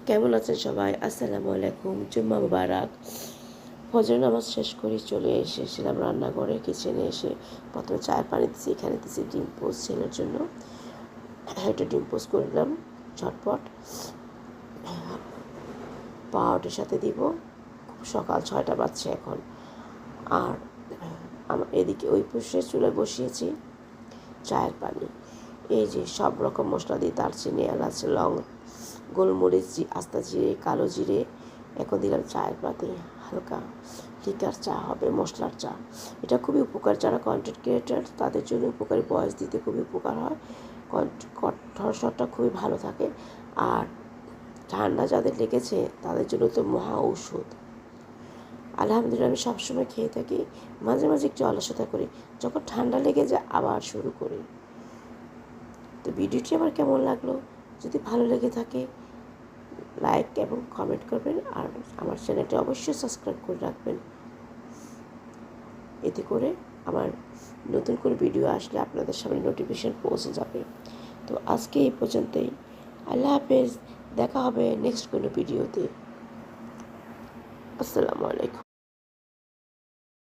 কেমন আছেন সবাই? আসসালামু আলাইকুম, জুম্মা মুবারক। ফজর নামাজ শেষ করে চলে এসেছিলাম রান্নাঘরে। কিচেনে এসে প্রথমে চায়ের পানি দিচ্ছি, এখানে দিচ্ছি ডিম পোস্ট ছেলের জন্য। একটা ডিম পোস্ট করলাম ঝটপট, পাউরুটির সাথে দিব। খুব সকাল 6টা বাজছে এখন। আর আমার এদিকে ওই পাশে চুলায় বসিয়েছি চায়ের পানি। এই যে সব রকম মশলা দিয়ে দারচিনি, এলাচ, লং, গোলমরিচ, আস্তা জিরে, কালো জিরে, এখন দিলাম চায়ের পাতি। হালকা লিকার চা হবে, মশলার চা। এটা খুবই উপকার, যারা কন্টেন্ট ক্রিয়েটার তাদের জন্য উপকারী, বয়স দিতে খুবই উপকার হয়। কণ্ঠস্বরটা খুবই ভালো থাকে। আর ঠান্ডা যাদের লেগেছে তাদের জন্য তো মহা ঔষধ। আলহামদুলিল্লাহ আমি সবসময় খেয়ে থাকি। মাঝে মাঝে একটু অলসতা করি, যখন ঠান্ডা লেগে যায় আবার শুরু করি। তো ভিডিওটি আমার কেমন লাগলো, যদি ভালো লেগে থাকে লাইক এবং কমেন্ট করবেন, আর আমার চ্যানেলটি অবশ্যই সাবস্ক্রাইব করে রাখবেন। এতে করে আমার নতুন করে ভিডিও আসলে আপনাদের সামনে নোটিফিকেশন পৌঁছে যাবে। তো আজকে এই পর্যন্তই। আল্লাহ হাফেজ, দেখা হবে নেক্সট কোনো ভিডিওতে। আসসালামু আলাইকুম।